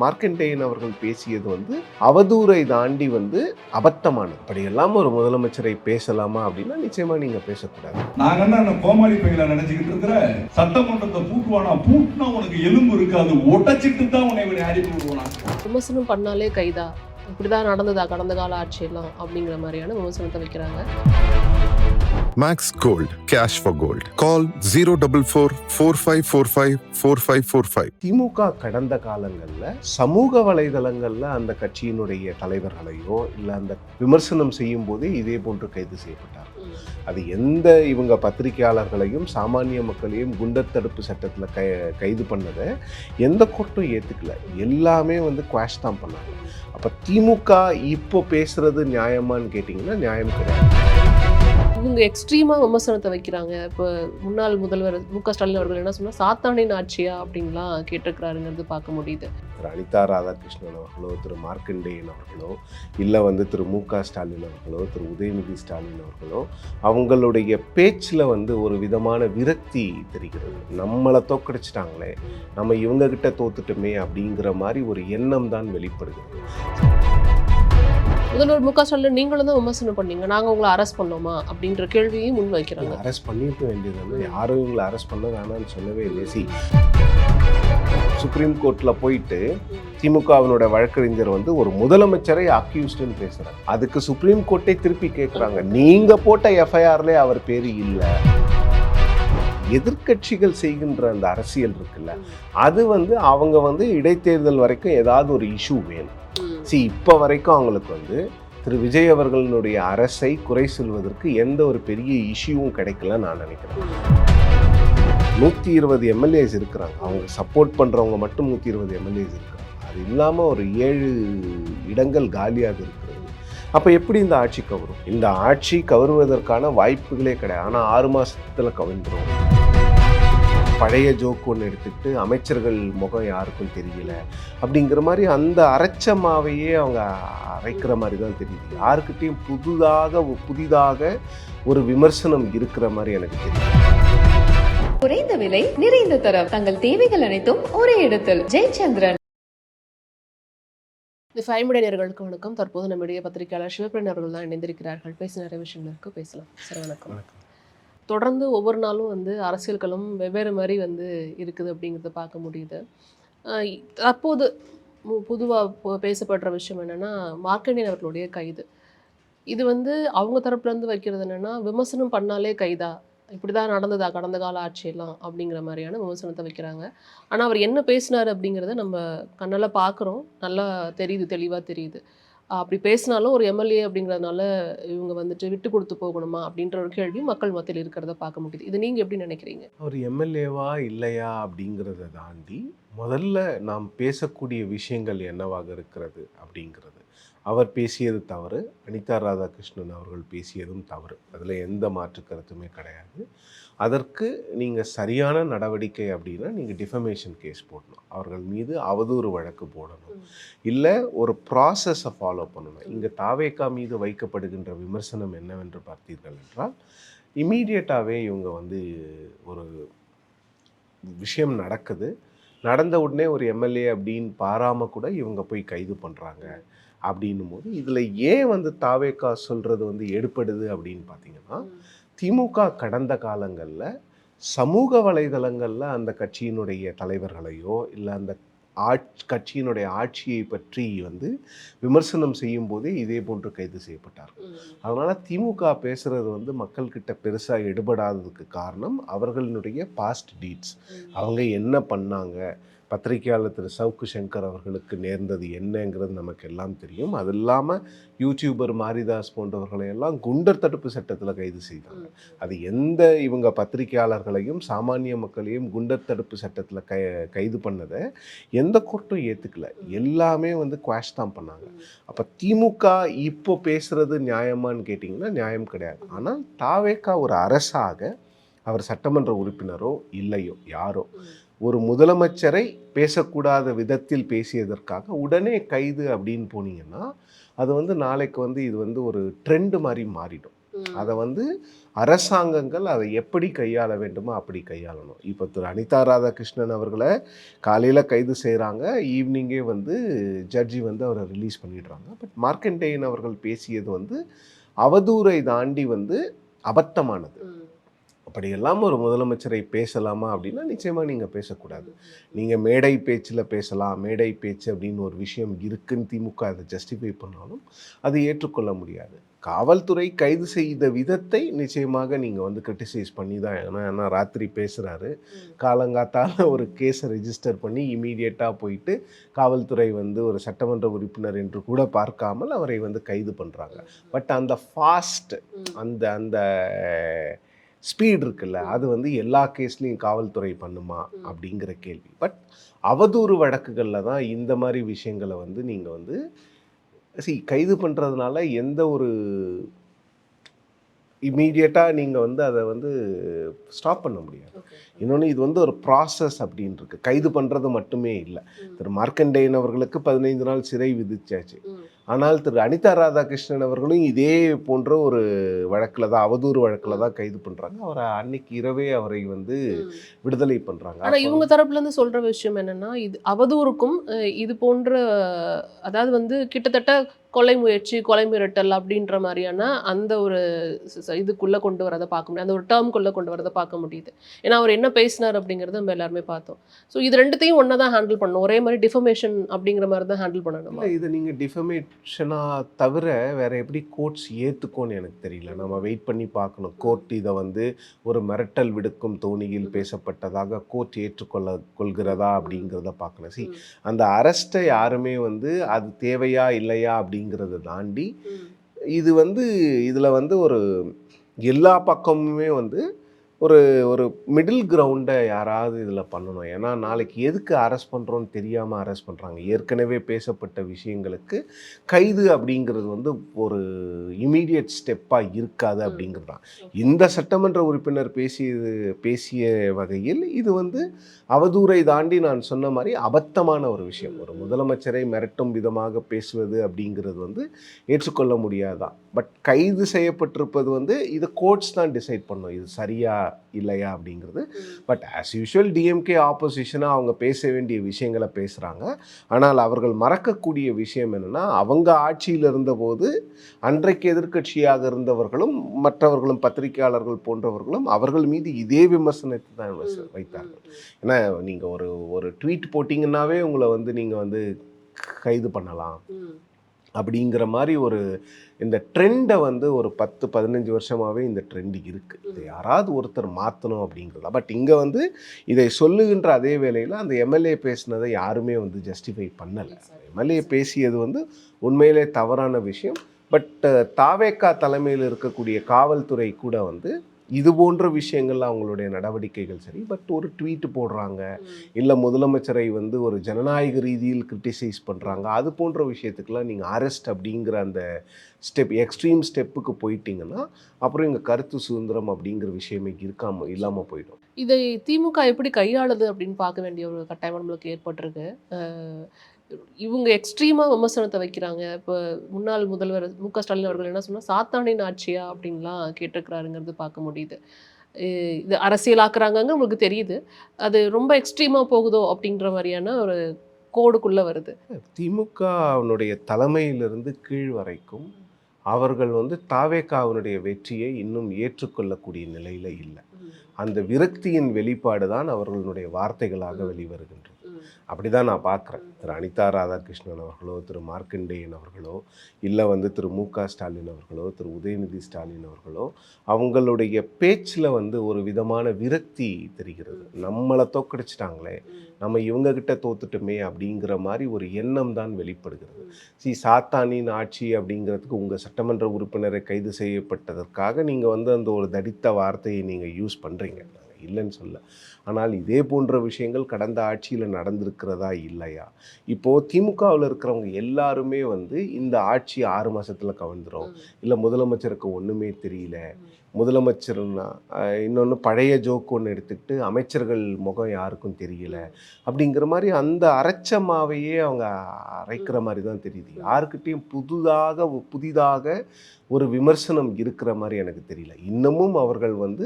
மார்க்கண்டேயன் அவர்கள் பேசியது வந்து அவதூறை தாண்டி வந்து அபத்தமானது. அப்படியெல்லாம் ஒரு முதலமைச்சரை பேசலாமா அப்படின்னா நிச்சயமா நீங்க பேசக்கூடாது. நாங்க என்ன கோமாளி பையில நினைச்சுக்கிட்டு இருக்கிற சட்டமன்றத்தை பூட்டுவானா, பூட்டினா உனக்கு எலும்பு இருக்காது, உடைச்சிட்டு தான் உன்னை அடிப்பு விடுவானா. விமர்சனம் பண்ணாலே கைதா, இப்படிதான் நடந்ததா கடந்த கால ஆட்சியெல்லாம் அப்படிங்கிற மாதிரியான விமர்சனத்தை வைக்கிறாங்க. Max Gold, cash for gold. Call 044-4545-4545. திமுக கடந்த காலங்கள்ல சமூக வலைதளங்கள்ல அந்த கட்சியினுடைய தலைவர்களையோ இல்ல அந்த விமர்சனம் செய்யும் போதே இதே போன்று கைது செய்யப்பட்டார். அது எந்த இவங்க பத்திரிகையாளர்களையும் சாமானிய மக்களையும் குண்டர் தடுப்பு சட்டத்தில் கைது பண்ணதை எந்த கோர்ட்டும் ஏற்றுக்கல. எல்லாமே வந்து குவாஷ் தான் பண்ணாங்க. அப்போ திமுக இப்போ பேசுறது நியாயமான்னு கேட்டிங்கன்னா நியாயம் கிடையாது. இவங்க எக்ஸ்ட்ரீமாக விமர்சனத்தை வைக்கிறாங்க. இப்போ முன்னாள் முதல்வர் மு.க. ஸ்டாலின் அவர்கள் என்ன சொன்னால் சாத்தானின் ஆட்சியா அப்படின்லாம் கேட்டிருக்கிறாருங்கிறது பார்க்க முடியுது. திரு அனிதா ராதாகிருஷ்ணன் அவர்களோ, திரு மார்க்கண்டேயன் அவர்களோ, இல்லை வந்து திரு மு.க. ஸ்டாலின் அவர்களோ, திரு உதயநிதி ஸ்டாலின் அவர்களோ அவங்களுடைய பேச்சில் வந்து ஒரு விதமான விரக்தி தெரிகிறது. நம்மளை தோக்கடிச்சிட்டாங்களே, நம்ம இவங்ககிட்ட தோத்துட்டோமே அப்படிங்கிற மாதிரி ஒரு எண்ணம் தான் வெளிப்படுகிறது. முதல்வர் மு.க. ஸ்டாலின் நீங்களும் தான் விமர்சனம் பண்ணீங்க, நாங்கள் உங்களை அரெஸ்ட் பண்ணோமா அப்படின்ற கேள்வியும் முன் வைக்கிறாங்க. அரெஸ்ட் பண்ணிட்டு வேண்டியது யாரும் இவங்களை அரெஸ்ட் பண்ண வேணாம்னு சொல்லவே இல்லை. சுப்ரீம் கோர்ட்டில் போயிட்டு திமுகவினோட வழக்கறிஞர் வந்து ஒரு முதலமைச்சரை அக்யூஸ்டுன்னு பேசுகிறார். அதுக்கு சுப்ரீம் கோர்ட்டை திருப்பி கேட்குறாங்க, நீங்கள் போட்ட எஃப்ஐஆர்லேயே அவர் பேர் இல்லை. எதிர்கட்சிகள் செய்கின்ற அந்த அரசியல் இருக்குல்ல, அது வந்து அவங்க வந்து இடைத்தேர்தல் வரைக்கும் ஏதாவது ஒரு இஷ்யூ வேணும். இப்போ வரைக்கும் அவங்களுக்கு வந்து திரு விஜய் அவர்களுடைய அரசை குறை சொல்வதற்கு எந்த ஒரு பெரிய இஷ்யூவும் கிடைக்கல நான் நினைக்கிறேன். 120 எம்எல்ஏஸ் இருக்கிறாங்க. அவங்க சப்போர்ட் பண்ணுறவங்க மட்டும் 120 எம்எல்ஏஸ் இருக்கிறாங்க. அது இல்லாமல் ஒரு 7 இடங்கள் காலியாக இருக்கிறது. அப்போ எப்படி இந்த ஆட்சி கவரும்? இந்த ஆட்சி கவருவதற்கான வாய்ப்புகளே கிடையாது. ஆனால் 6 மாதத்தில் கவிழ்ந்துடும். பழைய ஜோக் ஒன்று எடுத்துக்கிட்டு அமைச்சர்கள் முகம் யாருக்கும் தெரியல அப்படிங்கிற மாதிரி அந்த அரைச்சமாவையே அவங்க அரைக்கிற மாதிரி தான் தெரியுது. யாருக்கிட்டையும் புதிதாக ஒரு விமர்சனம் இருக்கிற மாதிரி எனக்கு தெரியும். குறைந்த விலை, நிறைந்த தரம், தங்கள் தேவைகள் அனைத்தும் ஒரே இடத்தில். ஜெயச்சந்திரன். இந்த 5 மீடியா நேயர்களுக்கு வணக்கம். தற்போது நம்முடைய பத்திரிகையாளர் சிவபிரன் அவர்கள் தான் இணைந்திருக்கிறார்கள். பேச நிறைய விஷயங்களுக்கு பேசலாம். சார் வணக்கம். தொடர்ந்து ஒவ்வொரு நாளும் வந்து அரசியல்களும் வெவ்வேறு மாதிரி வந்து இருக்குது அப்படிங்கிறத பார்க்க முடியுது. அப்போது பொதுவாக பேசப்படுற விஷயம் என்னென்னா மார்க்கண்டேயன் அவர்களுடைய கைது. இது வந்து அவங்க தரப்புலேருந்து வைக்கிறது என்னென்னா விமர்சனம் பண்ணாலே கைதா, இப்படி தான் நடந்ததா கடந்த கால ஆட்சியெல்லாம் அப்படிங்கிற மாதிரியான விமர்சனத்தை வைக்கிறாங்க. ஆனால் அவர் என்ன பேசினார் அப்படிங்கிறத நம்ம கண்ணால் பார்க்குறோம், நல்லா தெரியுது, தெளிவாக தெரியுது. அப்படி பேசினாலும் ஒரு எம்எல்ஏ அப்படிங்கிறதுனால இவங்க வந்துட்டு விட்டு கொடுத்து போகணுமா அப்படின்ற ஒரு கேள்வி மக்கள் மத்தியில் இருக்கிறத பார்க்க முடியுது. இது நீங்கள் எப்படி நினைக்கிறீங்க? ஒரு எம்எல்ஏவா இல்லையா அப்படிங்கிறத தாண்டி முதல்ல நாம் பேசக்கூடிய விஷயங்கள் என்னவாக இருக்கிறது அப்படிங்கிறது. அவர் பேசியது தவறு, அனிதா ராதாகிருஷ்ணன் அவர்கள் பேசியதும் தவறு, அதில் எந்த மாற்று கருத்துமே கிடையாது. அதற்கு நீங்கள் சரியான நடவடிக்கை அப்படின்னா நீங்கள் டிஃபமேஷன் கேஸ் போடணும், அவர்கள் மீது அவதூறு வழக்கு போடணும், இல்லை ஒரு ப்ராசஸை ஃபாலோ பண்ணணும். இங்கே தாவேகா மீது வைக்கப்படுகின்ற விமர்சனம் என்னவென்று பார்த்தீர்கள் என்றால் இம்மீடியட்டாகவே இவங்க வந்து ஒரு விஷயம் நடந்த உடனே ஒரு எம்எல்ஏ அப்படின்னு பாராமல் கூட இவங்க போய் கைது பண்ணுறாங்க. அப்படின்னும் போது இதில் ஏன் வந்து தாவேகா சொல்கிறது வந்து எடுப்படுது அப்படின்னு பார்த்தீங்கன்னா, திமுக கடந்த காலங்களில் சமூக வலைதளங்களில் அந்த கட்சியினுடைய தலைவர்களையோ இல்லை அந்த கட்சியினுடைய ஆட்சியை பற்றி வந்து விமர்சனம் செய்யும் போதே இதே போன்று கைது செய்யப்பட்டார். அதனால் திமுக பேசுகிறது வந்து மக்கள்கிட்ட பெருசாக எடுபடாததுக்கு காரணம் அவர்களுடைய பாஸ்ட் டீட்ஸ். அவங்க என்ன பண்ணாங்க, பத்திரிகையாளர் திரு சவுக்கு சங்கர் அவர்களுக்கு நேர்ந்தது என்னங்கிறது நமக்கு எல்லாம் தெரியும். அது இல்லாமல் யூடியூபர் மாரிதாஸ் போன்றவர்களை எல்லாம் குண்டர் தடுப்பு சட்டத்தில் கைது செய்தாங்க. அது எந்த இவங்க பத்திரிகையாளர்களையும் சாமானிய மக்களையும் குண்டர் தடுப்பு சட்டத்தில் கைது பண்ணதை எந்த கோர்ட்டும் ஏற்றுக்கல. எல்லாமே வந்து குவாஷ் தான் பண்ணாங்க. அப்போ திமுக இப்போ பேசுகிறது நியாயமான்னு கேட்டிங்கன்னா நியாயம் கிடையாது. ஆனால் தாவேகா ஒரு அரசாக அவர் சட்டமன்ற உறுப்பினரோ இல்லையோ யாரோ ஒரு முதலமைச்சரை பேசக்கூடாத விதத்தில் பேசியதற்காக உடனே கைது அப்படின்னு போனீங்கன்னா அது வந்து நாளைக்கு வந்து இது வந்து ஒரு ட்ரெண்டு மாதிரி மாறிடும். அதை வந்து அரசாங்கங்கள் அதை எப்படி கையாள வேண்டுமோ அப்படி கையாளணும். இப்போ திரு அனிதா ராதாகிருஷ்ணன் அவர்களை காலையில் கைது செய்கிறாங்க, ஈவினிங்கே வந்து ஜட்ஜி வந்து அவரை ரிலீஸ் பண்ணிடுறாங்க. பட் மார்க்கண்டேயன் அவர்கள் பேசியது வந்து அவதூறை தாண்டி வந்து அபத்தமானது. அப்படியெல்லாம் ஒரு முதலமைச்சரை பேசலாமா அப்படின்னா நிச்சயமாக நீங்கள் பேசக்கூடாது. நீங்கள் மேடை பேச்சில் பேசலாம், மேடை பேச்சு அப்படின்னு ஒரு விஷயம் இருக்குன்னு திமுக அதை ஜஸ்டிஃபை பண்ணாலும் அது ஏற்றுக்கொள்ள முடியாது. காவல்துறை கைது செய்த விதத்தை நிச்சயமாக நீங்கள் வந்து கிரிட்டிசைஸ் பண்ணி தான், ஏன்னா ராத்திரி பேசுகிறாரு, காலங்காத்தால் ஒரு கேஸை ரெஜிஸ்டர் பண்ணி இமீடியட்டாக போயிட்டு காவல்துறை வந்து ஒரு சட்டமன்ற உறுப்பினர் என்று கூட பார்க்காமல் அவரை வந்து கைது பண்ணுறாங்க. பட் அந்த ஃபாஸ்ட் அந்த அந்த ஸ்பீட் இருக்குல்ல, அது வந்து எல்லா கேஸ்லையும் காவல்துறை பண்ணுமா அப்படிங்கிற கேள்வி. பட் அவதூறு வழக்குகளில் தான் இந்த மாதிரி விஷயங்களை வந்து நீங்கள் வந்து கைது பண்ணுறதுனால எந்த ஒரு இமீடியட்டாக நீங்கள் வந்து அதை வந்து ஸ்டாப் பண்ண முடியாது. இன்னொன்று இது வந்து ஒரு ப்ராசஸ் அப்படின்னு இருக்குது. கைது பண்ணுறது மட்டுமே இல்லை. திரு மார்க்கண்டேயன் அவர்களுக்கு 15 நாள் சிறை விதிச்சாச்சு. ஆனால் திரு அனிதா ராதாகிருஷ்ணன் அவர்களும் இதே போன்ற ஒரு வழக்கில் தான், அவதூறு வழக்கில் தான் கைது பண்ணுறாங்க. அவரை அன்னைக்கு இரவே அவரை வந்து விடுதலை பண்ணுறாங்க. ஆனால் இவங்க தரப்புலேருந்து சொல்கிற விஷயம் என்னென்னா, இது அவதூறுக்கும் இது போன்ற, அதாவது வந்து கிட்டத்தட்ட கொலை முயற்சி, கொலை மிரட்டல் அப்படின்ற மாதிரியான அந்த ஒரு இதுக்குள்ளே கொண்டு வரதை பார்க்க முடியும், அந்த ஒரு டேர்ம்குள்ளே கொண்டு வரதை பார்க்க முடியுது. ஏன்னா அவர் என்ன பேசினார் அப்படிங்கிறத நம்ம எல்லாருமே பார்த்தோம். ஸோ இது ரெண்டுத்தையும் ஒன்றா தான் ஹேண்டில் பண்ணணும். ஒரே மாதிரி டிஃபமேஷன் அப்படிங்கிற மாதிரி தான் ஹேண்டில் பண்ணணும். இதை நீங்கள் டிஃபமேஷனாக தவிர வேறு எப்படி கோர்ட்ஸ் ஏற்றுக்கோன்னு எனக்கு தெரியல. நம்ம வெயிட் பண்ணி பார்க்கணும். கோர்ட் இதை வந்து ஒரு மிரட்டல் விடுக்கும் தோணியில் பேசப்பட்டதாக கோர்ட் கொள்கிறதா அப்படிங்கிறத பார்க்கணும். அந்த அரெஸ்ட்டை யாருமே வந்து அது தேவையா இல்லையா அப்படிங்கிறத தாண்டி இது வந்து இதில் வந்து ஒரு எல்லா பக்கமுமே வந்து ஒரு ஒரு மிடில் கிரவுண்டை யாராவது இதில் பண்ணணும். ஏன்னா நாளைக்கு எதுக்கு அரெஸ்ட் பண்ணுறோன்னு தெரியாமல் அரெஸ்ட் பண்ணுறாங்க. ஏற்கனவே பேசப்பட்ட விஷயங்களுக்கு கைது அப்படிங்கிறது வந்து ஒரு இமீடியட் ஸ்டெப்பாக இருக்காது அப்படிங்கிறது தான். இந்த சட்டமன்ற உறுப்பினர் பேசிய வகையில் இது வந்து அவதூறை தாண்டி நான் சொன்ன மாதிரி அபத்தமான ஒரு விஷயம். ஒரு முதலமைச்சரை மிரட்டும் விதமாக பேசுவது அப்படிங்கிறது வந்து ஏற்றுக்கொள்ள முடியாதான். பட் கைது செய்யப்பட்டிருப்பது வந்து இது கோர்ட்ஸ் தான் டிசைட் பண்ணும், இது சரியா இல்லையா அப்படிங்கிறது. பட் ஆஸ் யூஷுவல் டிஎம்கே ஆப்போசிஷனாக அவங்க பேச வேண்டிய விஷயங்களை பேசுகிறாங்க. ஆனால் அவர்கள் மறக்கக்கூடிய விஷயம் என்னென்னா, அவங்க ஆட்சியில் இருந்தபோது அன்றைக்கு எதிர்க்கட்சியாக இருந்தவர்களும் மற்றவர்களும் பத்திரிகையாளர்கள் போன்றவர்களும் அவர்கள் மீது இதே விமர்சனத்தை தான் வைத்தார்கள். ஏன்னா நீங்கள் ஒரு ட்வீட் போட்டிங்கன்னாவே உங்களை வந்து நீங்கள் வந்து கைது பண்ணலாம் அப்படிங்கிற மாதிரி ஒரு இந்த ட்ரெண்டை வந்து ஒரு 10-15 வருஷமாகவே இந்த ட்ரெண்ட் இருக்குது. இதை யாராவது ஒருத்தர் மாற்றணும் அப்படிங்கிறதா. பட் இங்கே வந்து இதை சொல்லுகின்ற அதே வேளையில் அந்த எம்எல்ஏ பேசினதை யாருமே வந்து ஜஸ்டிஃபை பண்ணலை. எம்எல்ஏ பேசியது வந்து உண்மையிலே தவறான விஷயம். பட் தாவேக்கா தலைமையில் இருக்கக்கூடிய காவல்துறை கூட வந்து இது போன்ற விஷயங்கள்ல அவங்களுடைய நடவடிக்கைகள் சரி. பட் ஒரு ட்வீட் போடுறாங்க, இல்லை முதலமைச்சரை வந்து ஒரு ஜனநாயக ரீதியில் கிரிட்டிசைஸ் பண்ணுறாங்க, அது போன்ற விஷயத்துக்கெல்லாம் நீங்கள் அரெஸ்ட் அப்படிங்கிற அந்த எக்ஸ்ட்ரீம் ஸ்டெப்புக்கு போயிட்டீங்கன்னா அப்புறம் இங்கே கருத்து சுதந்திரம் அப்படிங்கிற விஷயமே இல்லாமல் போயிடும். இதை திமுக எப்படி கையாளுது அப்படின்னு பார்க்க வேண்டிய ஒரு கட்டாயம் நம்மளுக்கு ஏற்பட்டிருக்கு. இவங்க எக்ஸ்ட்ரீமாக விமர்சனத்தை வைக்கிறாங்க. இப்போ முன்னாள் முதல்வர் மு.க. ஸ்டாலின் அவர்கள் என்ன சொன்னால், சாத்தானின் ஆட்சியா அப்படின்லாம் கேட்டிருக்கிறாருங்கிறது பார்க்க முடியுது. இது அரசியலாக்குறாங்கன்னு உங்களுக்கு தெரியுது. அது ரொம்ப எக்ஸ்ட்ரீமாக போகுதோ அப்படின்ற மாதிரியான ஒரு கோடுக்குள்ளே வருது. திமுகவினுடைய தலைமையிலிருந்து கீழ் வரைக்கும் அவர்கள் வந்து தாவேக்காவினுடைய வெற்றியை இன்னும் ஏற்றுக்கொள்ளக்கூடிய நிலையில் இல்லை. அந்த விரக்தியின் வெளிப்பாடு தான் அவர்களுடைய வார்த்தைகளாக வெளிவருகின்றது. அப்படிதான் நான் பார்க்குறேன். திரு அனிதா ராதாகிருஷ்ணன் அவர்களோ, திரு மார்க்கண்டேயன் அவர்களோ, இல்லை வந்து திரு மு.க. ஸ்டாலின் அவர்களோ, திரு உதயநிதி ஸ்டாலின் அவர்களோ, அவங்களுடைய பேச்சில் வந்து ஒரு விதமான விரக்தி தெரிகிறது. நம்மளை தோக்கடிச்சிட்டாங்களே, நம்ம இவங்ககிட்ட தோத்துட்டுமே அப்படிங்கிற மாதிரி ஒரு எண்ணம் தான் வெளிப்படுகிறது. சாத்தானின் ஆட்சி அப்படிங்கிறதுக்கு உங்கள் சட்டமன்ற உறுப்பினரை கைது செய்யப்பட்டதற்காக நீங்கள் வந்து அந்த ஒரு தடித்த வார்த்தையை நீங்கள் யூஸ் பண்ணுறீங்க, இல்லைன்னு சொல்ல. ஆனால் இதே போன்ற விஷயங்கள் கடந்த ஆட்சியில் நடந்திருக்கிறதா இல்லையா? இப்போது திமுகவில் இருக்கிறவங்க எல்லாருமே வந்து இந்த ஆட்சி 6 மாதத்தில் கவிழ்ந்துடும், இல்லை முதலமைச்சருக்கு ஒன்றுமே தெரியல, முதலமைச்சர்னா இன்னொன்று பழைய ஜோக்கு ஒன்று எடுத்துக்கிட்டு அமைச்சர்கள் முகம் யாருக்கும் தெரியல அப்படிங்கிற மாதிரி அந்த அரைச்சமாவையே அவங்க அரைக்கிற மாதிரி தான் தெரியுது. யாருக்கிட்டையும் புதிதாக ஒரு விமர்சனம் இருக்கிற மாதிரி எனக்கு தெரியல. இன்னமும் அவர்கள் வந்து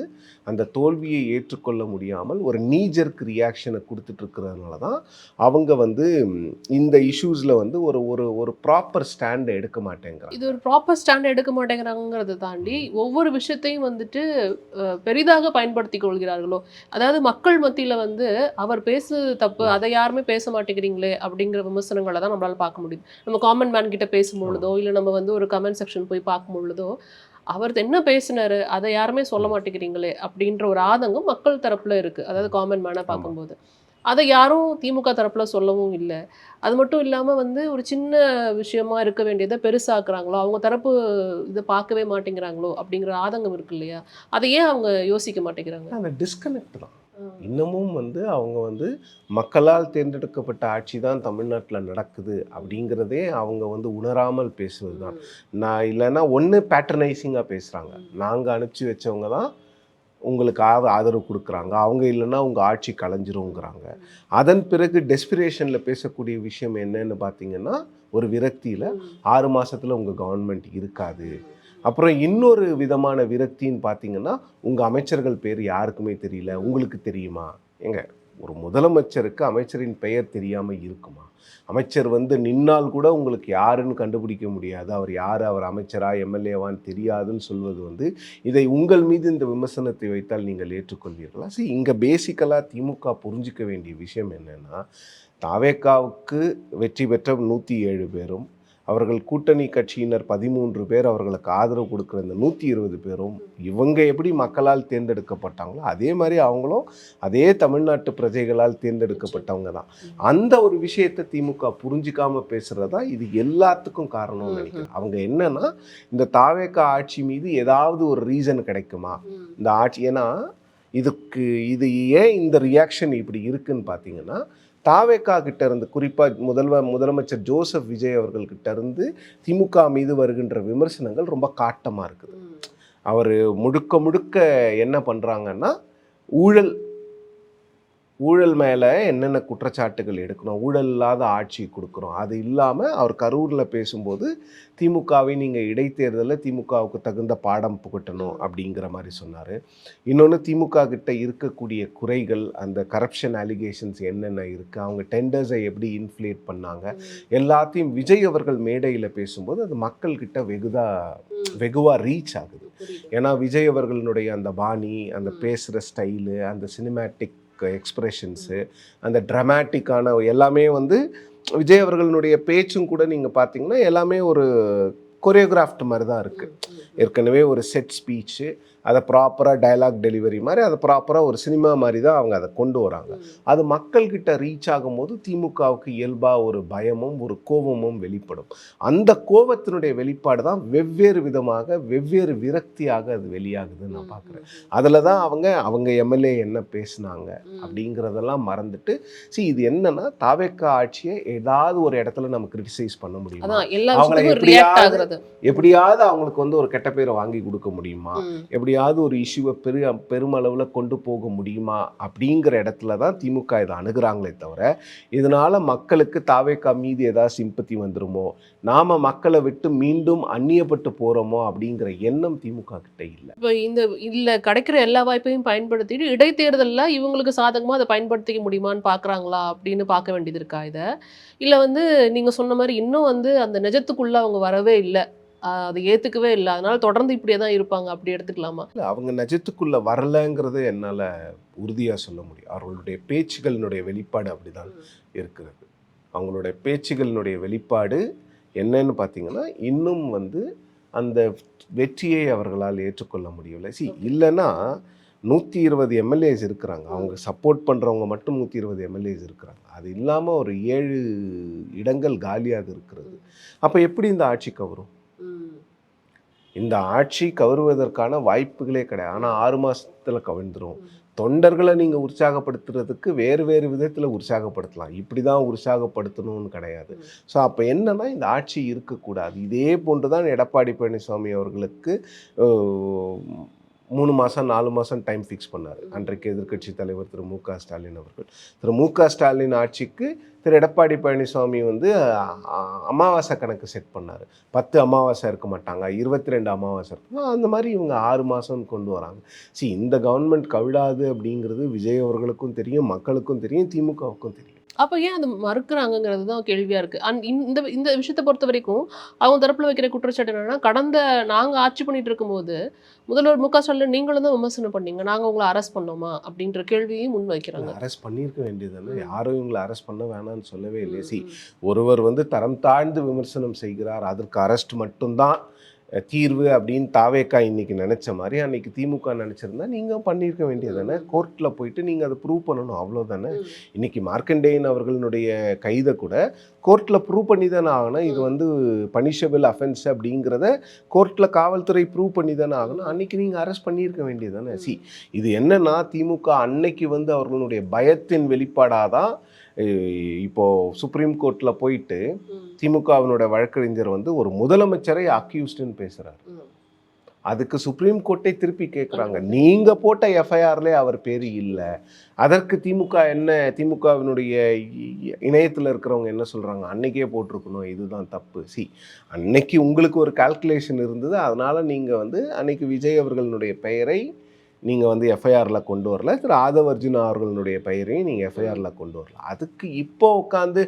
அந்த தோல்வியை ஏற்றுக்கொள்ள முடியாமல் ஒரு நீஜர்க் ரியாக்ஷனை கொடுத்துட்டு இருக்கிறதுனால தான் அவங்க வந்து இந்த இஷ்யூஸில் வந்து ஒரு ஒரு ஒரு ப்ராப்பர் ஸ்டாண்டை எடுக்க மாட்டேங்கிறாங்க. இது ஒரு ப்ராப்பர் ஸ்டாண்ட் எடுக்க மாட்டேங்கிறாங்கிறத தாண்டி ஒவ்வொரு விஷயத்தையும் வந்துட்டு பெரிதாக பயன்படுத்தி கொள்கிறார்களோ, அதாவது மக்கள் மத்தியில் வந்து அவர் பேசுறது தப்பு, அதை யாருமே பேச மாட்டேங்கிறீங்களே அப்படிங்கிற விமர்சனங்களை தான் நம்மளால பார்க்க முடியுது. நம்ம காமன் மேன் கிட்ட பேசும்பொழுதோ இல்லை நம்ம வந்து ஒரு கமெண்ட் செக்ஷன் போய் பார்க்கும் பொழுதோ அவர் என்ன பேசினாரு அதை யாருமே சொல்ல மாட்டேங்கிறீங்களே அப்படின்ற ஒரு ஆதங்கம் மக்கள் தரப்புல இருக்கு. அதாவது காமன் மேனை பார்க்கும்போது அதை யாரும் திமுக தரப்புல சொல்லவும் இல்லை. அது மட்டும் இல்லாமல் வந்து ஒரு சின்ன விஷயமா இருக்க வேண்டியதை பெருசாக்குறாங்களோ, அவங்க தரப்பு இதை பார்க்கவே மாட்டேங்கிறாங்களோ அப்படிங்கிற ஆதங்கம் இருக்கு இல்லையா, அதை ஏன் அவங்க யோசிக்க மாட்டேங்கிறாங்க? அந்த டிஸ்கனெக்ட் தான். இன்னமும் வந்து அவங்க வந்து மக்களால் தேர்ந்தெடுக்கப்பட்ட ஆட்சி தான் தமிழ்நாட்டில் நடக்குது அப்படிங்கிறதே அவங்க வந்து உணராமல் பேசுவது தான். நான் இல்லைன்னா ஒன்று பேட்டர்னைசிங்காக பேசுகிறாங்க, நாங்கள் அனுப்பிச்சி வச்சவங்க தான் உங்களுக்கு ஆதரவு கொடுக்குறாங்க, அவங்க இல்லைன்னா உங்கள் ஆட்சி கலைஞ்சிருங்கிறாங்க. அதன் பிறகு டெஸ்பிரேஷனில் பேசக்கூடிய விஷயம் என்னன்னு பார்த்தீங்கன்னா, ஒரு விரக்தியில் 6 மாதத்தில் உங்கள் கவர்மெண்ட் இருக்காது. அப்புறம் இன்னொரு விதமான விரக்தின்னு பார்த்தீங்கன்னா, உங்கள் அமைச்சர்கள் பேர் யாருக்குமே தெரியல, உங்களுக்கு தெரியுமா? ஏங்க, ஒரு முதலமைச்சருக்கு அமைச்சரின் பெயர் தெரியாமல் இருக்குமா? அமைச்சர் வந்து நின்னால் கூட உங்களுக்கு யாருன்னு கண்டுபிடிக்க முடியாது, அவர் யார், அவர் அமைச்சரா எம்எல்ஏவான்னு தெரியாதுன்னு சொல்வது வந்து, இதை உங்கள் மீது இந்த விமர்சனத்தை வைத்தால் நீங்கள் ஏற்றுக்கொள்வீர்களா? சரி, இங்கே பேசிக்கலாக திமுக புரிஞ்சிக்க வேண்டிய விஷயம் என்னென்னா, தாவேக்காவுக்கு வெற்றி பெற்ற 107 பேரும் அவர்கள் கூட்டணி கட்சியினர் 13 பேர் அவர்களுக்கு ஆதரவு கொடுக்குற இந்த 120 பேரும் இவங்க எப்படி மக்களால் தேர்ந்தெடுக்கப்பட்டாங்களோ அதே மாதிரி அவங்களும் அதே தமிழ்நாட்டு பிரஜைகளால் தேர்ந்தெடுக்கப்பட்டவங்க தான். அந்த ஒரு விஷயத்தை திமுக புரிஞ்சிக்காம பேசுறதா இது எல்லாத்துக்கும் காரணம்னு நினைக்கிறேன். அவங்க என்னன்னா, இந்த தாவேக்கா ஆட்சி மீது ஏதாவது ஒரு ரீசன் கிடைக்குமா இந்த ஆட்சி, ஏன்னா இது ஏன் இந்த ரியாக்ஷன் இப்படி இருக்குன்னு பார்த்தீங்கன்னா, தாவேக்கா கிட்ட இருந்து குறிப்பாக முதலமைச்சர் ஜோசப் விஜய் அவர்கள்கிட்ட இருந்து திமுக மீது வருகின்ற விமர்சனங்கள் ரொம்ப காட்டமாக இருக்குது. அவர் முழுக்க என்ன பண்ணுறாங்கன்னா, ஊழல் மேலே என்னென்ன குற்றச்சாட்டுகள் எடுக்கணும், ஊழல் இல்லாத ஆட்சி கொடுக்குறோம், அது இல்லாமல் அவர் கரூரில் பேசும்போது திமுகவை நீங்கள் இடைத்தேர்தலில் திமுகவுக்கு தகுந்த பாடம் புகட்டணும் அப்படிங்கிற மாதிரி சொன்னார். இன்னொன்று, திமுக கிட்ட இருக்கக்கூடிய குறைகள், அந்த கரப்ஷன் அலிகேஷன்ஸ் என்னென்ன இருக்குது, அவங்க டெண்டர்ஸை எப்படி இன்ஃப்ளேட் பண்ணாங்க, எல்லாத்தையும் விஜய் அவர்கள் மேடையில் பேசும்போது அது மக்கள்கிட்ட வெகுவாக ரீச் ஆகுது. ஏன்னா விஜய் அவர்களுடைய அந்த பாணி, அந்த பேசுகிற ஸ்டைலு, அந்த சினிமேட்டிக் எக்ஸ்பிரஷன்ஸு, அந்த ட்ராமேட்டிக்கான எல்லாமே வந்து விஜய் அவர்களுடைய பேச்சும் கூட நீங்கள் பார்த்தீங்கன்னா எல்லாமே ஒரு கொரியோகிராஃப்ட் மாதிரி தான் இருக்குது. ஏற்கனவே ஒரு செட் ஸ்பீச்சு, அதை ப்ராப்பராக டயலாக் டெலிவரி மாதிரி அதை ப்ராப்பராக ஒரு சினிமா மாதிரி தான் அவங்க அதை கொண்டு வராங்க. அது மக்கள்கிட்ட ரீச் ஆகும்போது திமுகவுக்கு இயல்பாக ஒரு பயமும் ஒரு கோபமும் வெளிப்படும். அந்த கோபத்தினுடைய வெளிப்பாடு தான் வெவ்வேறு விதமாக வெவ்வேறு விரக்தியாக அது வெளியாகுதுன்னு நான் பார்க்குறேன். அதில் தான் அவங்க எம்எல்ஏ என்ன பேசுனாங்க அப்படிங்கிறதெல்லாம் மறந்துட்டு, இது என்னன்னா தாவேக்கா ஆட்சியை ஏதாவது ஒரு இடத்துல நம்ம கிரிட்டிசைஸ் பண்ண முடியுமா, அவங்களை எப்படியாவது அவங்களுக்கு வந்து ஒரு கெட்ட பேரை வாங்கி கொடுக்க முடியுமா, எப்படியாவது ஒரு இஷ்யூவை பெருமளவில் கொண்டு போக முடியுமா அப்படிங்கிற இடத்துல தான் திமுக இதை அணுகிறாங்களே தவிர, இதனால மக்களுக்கு தாவேக்கா மீது ஏதாவது சிம்பத்தி வந்துருமோ, நாம மக்களை விட்டு மீண்டும் அந்நியப்பட்டு போறோமோ அப்படிங்கிற எண்ணம் திமுக கிட்ட இல்லை. இப்போ கிடைக்கிற எல்லா வாய்ப்பையும் பயன்படுத்திட்டு இடைத்தேர்தலில் இவங்களுக்கு சாதகமாக அதை பயன்படுத்திக்க முடியுமான்னு பார்க்குறாங்களா அப்படின்னு பார்க்க வேண்டியது இருக்கா இதை? இல்லை வந்து நீங்கள் சொன்ன மாதிரி இன்னும் வந்து அந்த நிஜத்துக்குள்ளே அவங்க வரவே இல்லை, அதை ஏற்றுக்கவே இல்லை, அதனால தொடர்ந்து இப்படியே தான் இருப்பாங்க, அப்படி எடுத்துக்கலாமா? இல்லை, அவங்க நிஜத்துக்குள்ளே வரலைங்கிறது என்னால் உறுதியாக சொல்ல முடியும். அவர்களுடைய பேச்சுகளினுடைய வெளிப்பாடு அப்படிதான் இருக்கிறது. அவங்களுடைய பேச்சுகளினுடைய வெளிப்பாடு என்னன்னு பார்த்தீங்கன்னா, இன்னும் வந்து அந்த வெற்றியை அவர்களால் ஏற்றுக்கொள்ள முடியவில்லை. இல்லைன்னா 120 எம்எல்ஏஸ் இருக்கிறாங்க, அவங்க சப்போர்ட் பண்ணுறவங்க மட்டும் 120 எம்எல்ஏஸ் இருக்கிறாங்க, அது இல்லாமல் ஒரு 7 இடங்கள் காலியாக இருக்கிறது. அப்போ எப்படி இந்த ஆட்சி கவரும்? இந்த ஆட்சி கவருவதற்கான வாய்ப்புகளே கிடையாது. ஆனால் 6 மாதத்தில் கவிழ்ந்துடும். தொண்டர்களை நீங்கள் உற்சாகப்படுத்துறதுக்கு வேறு விதத்தில் உற்சாகப்படுத்தலாம், இப்படி தான் உற்சாகப்படுத்தணும்னு கிடையாது. ஸோ அப்போ என்னன்னா, இந்த ஆட்சி இருக்கக்கூடாது. இதே போன்று தான் எடப்பாடி பழனிசாமி அவர்களுக்கு 3 மாதம் 4 மாதம் டைம் ஃபிக்ஸ் பண்ணார் அன்றைக்கு எதிர்க்கட்சி தலைவர் திரு மு.க. ஸ்டாலின் அவர்கள். திரு மு.க. ஸ்டாலின் ஆட்சிக்கு திரு எடப்பாடி பழனிசாமி வந்து அமாவாசை கணக்கு செட் பண்ணார். 10 அமாவாசை இருக்க மாட்டாங்க, 22 அமாவாசை இருக்கும். அந்த மாதிரி இவங்க 6 மாதம்னு கொண்டு வராங்க. இந்த கவர்மெண்ட் கவிழாது அப்படிங்கிறது விஜய் அவர்களுக்கும் தெரியும், மக்களுக்கும் தெரியும், திமுகவுக்கும் தெரியும். அப்போ ஏன் அது மறுக்கிறாங்கங்கிறது தான் கேள்வியாக இருக்குது. இந்த இந்த விஷயத்தை பொறுத்த வரைக்கும் அவங்க தரப்பில் வைக்கிற குற்றச்சாட்டு என்னென்னா, கடந்த நாங்கள் ஆட்சி பண்ணிட்டு இருக்கும்போது முதல்வர் மு.க. ஸ்டாலின் நீங்களும் தான் விமர்சனம் பண்ணீங்க, நாங்கள் உங்களை அரெஸ்ட் பண்ணோமா அப்படின்ற கேள்வியும் முன் வைக்கிறாங்க. அரெஸ்ட் பண்ணியிருக்க வேண்டியதானே, யாரும் இவங்களை அரெஸ்ட் பண்ண வேணாம்னு சொல்லவே இல்லை. ஒருவர் வந்து தரம் தாழ்ந்து விமர்சனம் செய்கிறார், அதற்கு அரெஸ்ட் மட்டும்தான் தீர்வு அப்படின்னு தாவேக்கா இன்னைக்கு நினச்ச மாதிரி அன்னைக்கு திமுக நினச்சிருந்தா நீங்கள் பண்ணியிருக்க வேண்டியதானே. கோர்ட்டில் போயிட்டு நீங்கள் அதை ப்ரூவ் பண்ணணும், அவ்வளோதானே. இன்னைக்கு மார்க்கண்டேயன் அவர்களுடைய கைதை கூட கோர்ட்டில் ப்ரூவ் பண்ணி தானே ஆகணும். இது வந்து பனிஷபிள் அஃபென்ஸ் அப்படிங்கிறத கோர்ட்டில் காவல்துறை ப்ரூவ் பண்ணி தானே ஆகணும். அன்னைக்கு நீங்கள் அரெஸ்ட் பண்ணியிருக்க வேண்டியதானே. இது என்னன்னா, திமுக அன்னைக்கு வந்து அவர்களுடைய பயத்தின் வெளிப்பாடாக தான் இப்போது சுப்ரீம் கோர்ட்டில் போயிட்டு திமுகவினோட வழக்கறிஞர் வந்து ஒரு முதலமைச்சரை அக்யூஸ்டுன்னு பேசுகிறார். அதுக்கு சுப்ரீம் கோர்ட்டை திருப்பி கேட்குறாங்க, நீங்கள் போட்ட எஃப்ஐஆர்லேயே அவர் பேர் இல்லை. அதற்கு திமுகவினுடைய இணையத்தில் இருக்கிறவங்க என்ன சொல்கிறாங்க, அன்னைக்கே போட்டிருக்கணும், இதுதான் தப்பு. அன்னைக்கு உங்களுக்கு ஒரு கால்குலேஷன் இருந்தது, அதனால் நீங்கள் வந்து அன்னைக்கு விஜய் அவர்களுடைய பெயரை நீங்கள் வந்து எஃப்ஐஆரில் கொண்டு வரல, திரு ஆதவ் அர்ஜுனா அவர்களுடைய பெயரையும் நீங்கள் எஃப்ஐஆரில் கொண்டு வரல. அதுக்கு இப்போ உட்காந்து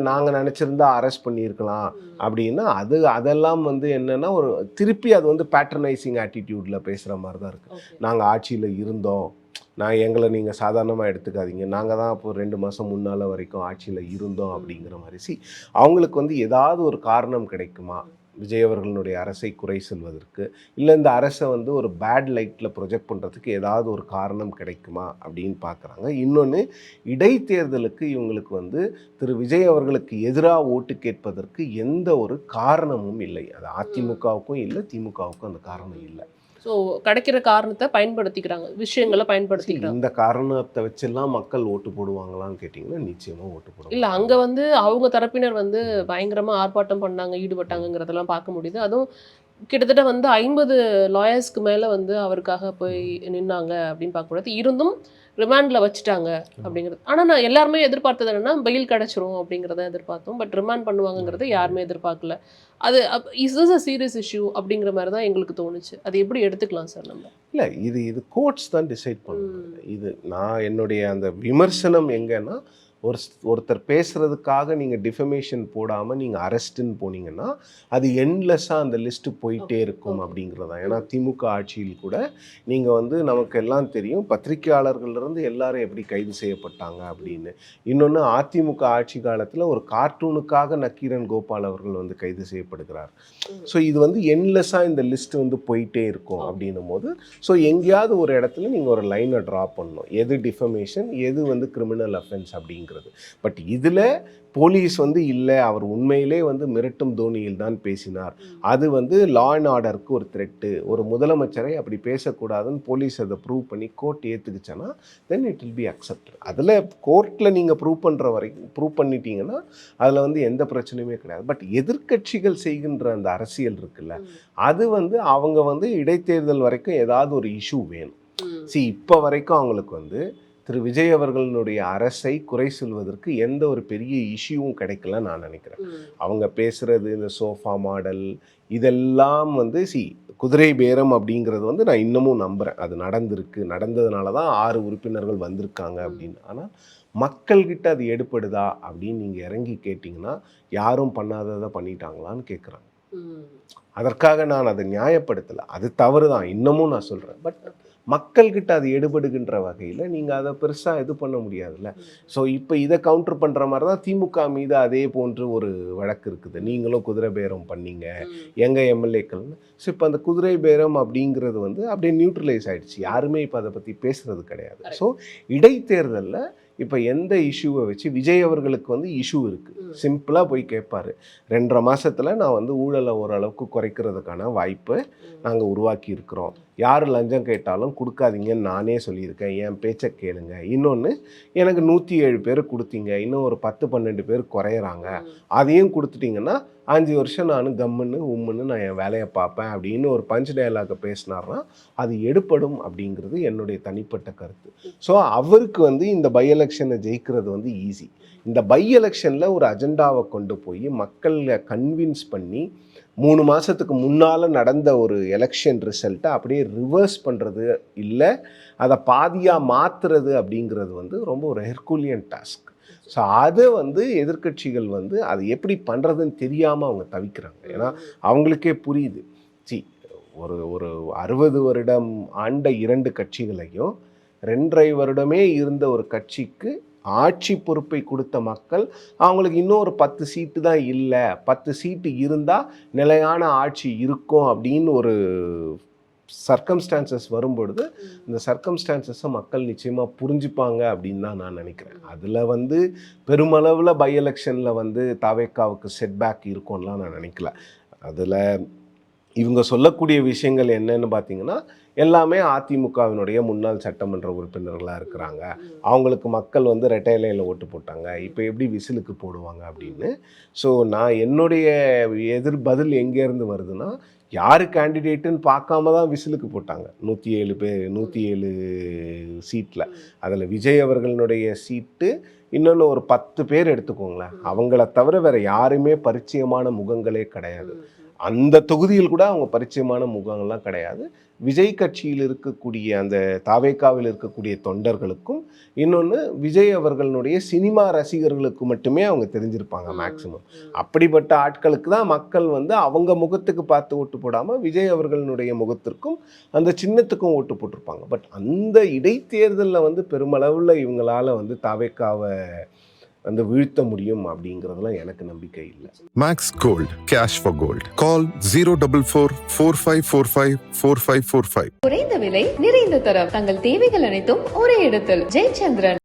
நாங்கள் நினச்சிருந்தா அரெஸ்ட் பண்ணியிருக்கலாம் அப்படின்னா அதெல்லாம் வந்து என்னென்னா ஒரு திருப்பி அது வந்து பேட்டர்னைசிங் ஆட்டிடியூடில் பேசுகிற மாதிரி தான் இருக்குது. நாங்கள் ஆட்சியில் இருந்தோம், எங்களை நீங்கள் சாதாரணமாக எடுத்துக்காதீங்க, நாங்கள் தான் இப்போ 2 மாதம் முன்னால் வரைக்கும் ஆட்சியில் இருந்தோம் அப்படிங்கிற மாதிரி. அவங்களுக்கு வந்து ஏதாவது ஒரு காரணம் கிடைக்குமா விஜய் அவர்களுடைய அரசை குறை சொல்வதற்கு, இல்லை இந்த அரசை வந்து ஒரு பேட் லைட்டில் ப்ரொஜெக்ட் பண்ணுறதுக்கு ஏதாவது ஒரு காரணம் கிடைக்குமா அப்படின்னு பார்க்குறாங்க. இன்னொன்று, இடைத்தேர்தலுக்கு இவங்களுக்கு வந்து திரு விஜய் அவர்களுக்கு எதிராக ஓட்டு கேட்பதற்கு எந்த ஒரு காரணமும் இல்லை. அது அதிமுகவுக்கும் இல்லை, திமுகவுக்கும் அந்த காரணம் இல்லை. ஸோ கிடைக்கிற காரணத்தை பயன்படுத்திக்கிறாங்க, விஷயங்களை பயன்படுத்திக்கிறாங்க. இந்த காரணத்தை வச்செல்லாம் மக்கள் ஓட்டு போடுவாங்களான்னு கேட்டிங்கன்னா நிச்சயமாக ஓட்டு போடுவாங்க. இல்லை, அங்கே வந்து அவங்க தரப்பினர் வந்து பயங்கரமாக ஆர்ப்பாட்டம் பண்ணாங்க, ஈடுபட்டாங்கிறதெல்லாம் பார்க்க முடியுது. அதுவும் கிட்டத்தட்ட வந்து 50 லாயர்ஸ்க்கு மேலே வந்து அவருக்காக போய் நின்னாங்க அப்படின்னு பார்க்கக்கூடாது. இருந்தும் ரிமாண்டில் வச்சுட்டாங்க அப்படிங்கிறது. ஆனால் நான் எல்லாருமே எதிர்பார்த்தது என்னென்னா பெயில் கிடச்சிரும் அப்படிங்கிறத எதிர்பார்த்தோம். பட் ரிமாண்ட் பண்ணுவாங்கங்கிறது யாருமே எதிர்பார்க்கல. அது is this a serious issue அப்படிங்கிற மாதிரி தான் எங்களுக்கு தோணுச்சு. அது எப்படி எடுத்துக்கலாம் சார் நம்ம? இல்லை, இது கோர்ட்ஸ் தான் டிசைட் பண்ணுவாங்க. நான் என்னுடைய அந்த விமர்சனம் எங்கன்னா, ஒருத்தர் பேசுகிறதுக்காக நீங்கள் டிஃபமேஷன் போடாமல் நீங்கள் அரெஸ்ட்டுன்னு போனீங்கன்னா அது எண்ட்லெஸ்ஸாக அந்த லிஸ்ட்டு போயிட்டே இருக்கும் அப்படிங்கிறதா. ஏன்னா திமுக ஆட்சியில் கூட நீங்கள் வந்து நமக்கு எல்லாம் தெரியும், பத்திரிகையாளர்கள்லேருந்து எல்லாரும் எப்படி கைது செய்யப்பட்டாங்க அப்படின்னு. இன்னொன்று, அதிமுக ஆட்சி காலத்தில் ஒரு கார்ட்டூனுக்காக நக்கீரன் கோபால் அவர்கள் வந்து கைது செய்யப்படுகிறார். இது வந்து எண்ட்லெஸ்ஸாக இந்த லிஸ்ட் வந்து போயிட்டே இருக்கும் அப்படின்னும் போது எங்கேயாவது ஒரு இடத்துல நீங்கள் ஒரு லைனை ட்ரா பண்ணணும், எது டிஃபமேஷன், எது வந்து கிரிமினல் அஃபென்ஸ் அப்படிங்கிறது. பட் இதில் போலீஸ் வந்து இல்லை, அவர் உண்மையிலே வந்து மிரட்டும் தோனியில் தான் பேசினார், அது வந்து லா அண்ட் ஆர்டருக்கு ஒரு த்ரெட்டு, ஒரு முதலமைச்சரை அப்படி பேசக்கூடாதுன்னு போலீஸ் அதை ப்ரூவ் பண்ணி கோர்ட் ஏற்றுக்குச்சுன்னா then it will be accepted. அதில் கோர்ட்டில் நீங்கள் ப்ரூவ் பண்ணிட்டீங்கன்னா அதில் வந்து எந்த பிரச்சனையுமே கிடையாது. பட் எதிர்க்கட்சிகள் செய்கின்ற அந்த அரசியல் இருக்குல்ல, அது வந்து அவங்க வந்து இடைத்தேர்தல் வரைக்கும் ஏதாவது ஒரு இஷ்யூ வேணும். இப்போ வரைக்கும் அவங்களுக்கு வந்து திரு விஜய் அவர்களுடைய அரசை குறை சொல்வதற்கு எந்த ஒரு பெரிய இஷ்யூவும் கிடைக்கல நான் நினைக்கிறேன். அவங்க பேசுகிறது இந்த சோஃபா மாடல் இதெல்லாம் வந்து குதிரை பேரம் அப்படிங்கிறது வந்து நான் இன்னமும் நம்புகிறேன். அது நடந்ததுனால தான் 6 உறுப்பினர்கள் வந்திருக்காங்க அப்படின்னு. ஆனால் மக்கள்கிட்ட அது எடுப்படுதா அப்படின்னு நீங்கள் இறங்கி கேட்டிங்கன்னா யாரும் பண்ணாததை பண்ணிட்டாங்களான்னு கேட்குறாங்க. அதற்காக நான் அதை நியாயப்படுத்தலை, அது தவறு தான், இன்னமும் நான் சொல்கிறேன். பட் மக்கள்கிட்ட அது எடுபடுகின்ற வகையில் நீங்கள் அதை பெருசாக இது பண்ண முடியாதுல்ல. இப்போ இதை கவுண்டர் பண்ணுற மாதிரி தான் திமுக மீது அதே போன்று ஒரு வழக்கு இருக்குது. நீங்களும் குதிரை பேரம் பண்ணீங்க எங்கள் எம்எல்ஏக்கள்னு. இப்போ அந்த குதிரை பேரம் அப்படிங்கிறது வந்து அப்படியே நியூட்ரலைஸ் ஆகிடுச்சு, யாருமே இப்போ அதை பற்றி பேசுகிறது கிடையாது. இடைத்தேர்தலில் இப்போ எந்த இஷ்யூவை வச்சு விஜய் அவர்களுக்கு வந்து இஷ்யூ இருக்குது, சிம்பிளாக போய் கேட்பார், 2.5 மாதத்தில் நான் வந்து ஊழலை ஓரளவுக்கு குறைக்கிறதுக்கான வாய்ப்பை நாங்கள் உருவாக்கி இருக்கிறோம், யார் லஞ்சம் கேட்டாலும் கொடுக்காதீங்கன்னு நானே சொல்லியிருக்கேன், என் பேச்சை கேளுங்க. இன்னொன்று, எனக்கு 107 பேர் கொடுத்தீங்க, இன்னும் ஒரு 10-12 பேர் குறையிறாங்க, அதையும் கொடுத்துட்டிங்கன்னா 5 வருஷம் நான் கம்முன்னு நான் என் வேலையை பார்ப்பேன் அப்படின்னு ஒரு பஞ்ச் டயலாக பேசினார்னா அது எடுப்படும் அப்படிங்கிறது என்னுடைய தனிப்பட்ட கருத்து. ஸோ அவருக்கு வந்து இந்த பை எலெக்ஷனை ஜெயிக்கிறது வந்து ஈஸி. இந்த பை எலெக்ஷனில் ஒரு அஜெண்டாவை கொண்டு போய் மக்களை கன்வின்ஸ் பண்ணி 3 மாதத்துக்கு முன்னால் நடந்த ஒரு எலெக்ஷன் ரிசல்ட்டை அப்படியே ரிவர்ஸ் பண்ணுறது இல்லை அதை பாதியாக மாற்றுறது அப்படிங்கிறது வந்து ரொம்ப ஒரு ஹெர்குலியன் டாஸ்க். ஸோ அதை வந்து எதிர்க்கட்சிகள் வந்து அது எப்படி பண்ணுறதுன்னு தெரியாமல் அவங்க தவிக்கிறாங்க. ஏன்னா அவங்களுக்கே புரியுது, ஒரு 60 வருடம் ஆண்ட 2 கட்சிகளையும் 2.5 வருடமே இருந்த ஒரு கட்சிக்கு ஆட்சி பொறுப்பை கொடுத்த மக்கள் அவங்களுக்கு இன்னும் ஒரு 10 சீட்டு தான் இல்லை, 10 சீட்டு இருந்தால் நிலையான ஆட்சி இருக்கும் அப்படின்னு ஒரு சர்க்கம்ஸ்டான்சஸ் வரும்பொழுது இந்த சர்க்கம்ஸ்டான்சஸை மக்கள் நிச்சயமாக புரிஞ்சுப்பாங்க அப்படின்னு தான் நான் நினைக்கிறேன். அதில் வந்து பெருமளவில் பை எலெக்ஷனில் வந்து தாவேக்காவுக்கு செட்பேக் இருக்கும்லாம் நான் நினைக்கல. அதில் இவங்க சொல்லக்கூடிய விஷயங்கள் என்னன்னு பார்த்தீங்கன்னா எல்லாமே அதிமுகவினுடைய முன்னாள் சட்டமன்ற உறுப்பினர்களாக இருக்கிறாங்க, அவங்களுக்கு மக்கள் வந்து ரெட்டையிலையில் ஓட்டு போட்டாங்க, இப்போ எப்படி விசிலுக்கு போடுவாங்க அப்படின்னு. ஸோ நான் என்னுடைய பதில் எங்கேருந்து வருதுன்னா, யார் கேண்டிடேட்டுன்னு பார்க்காம தான் விசிலுக்கு போட்டாங்க 107 சீட்டில். அதில் விஜய் அவர்களுடைய சீட்டு இன்னொன்று ஒரு 10 பேர் எடுத்துக்கோங்களேன், அவங்கள தவிர வேறு யாருமே பரிச்சயமான முகங்களே கிடையாது. அந்த தொகுதியில் கூட அவங்க பரிச்சயமான முகங்கள்லாம் கிடையாது. விஜய் கட்சியில் இருக்கக்கூடிய அந்த தாவேக்காவில் இருக்கக்கூடிய தொண்டர்களுக்கும் இன்னொன்று விஜய் அவர்களுடைய சினிமா ரசிகர்களுக்கு மட்டுமே அவங்க தெரிஞ்சிருப்பாங்க மேக்சிமம். அப்படிப்பட்ட ஆட்களுக்கு தான் மக்கள் வந்து அவங்க முகத்துக்கு பார்த்து ஓட்டு போடாமல் விஜய் அவர்களுடைய முகத்திற்கும் அந்த சின்னத்துக்கும் ஓட்டு போட்டிருப்பாங்க. பட் அந்த இடைத்தேர்தலில் வந்து பெருமளவில் இவங்களால் வந்து தாவேக்காவை வந்து வீழ்த்த முடியும் அப்படிங்கிறதுலாம் எனக்கு நம்பிக்கை இல்லை. Max Gold, cash for gold. Call 044-4545-4545. குறைந்த விலை நிறைந்த தரம் தங்கள் தேவைகள் அனைத்தும் ஒரே இடத்தில். ஜெயச்சந்திரன்.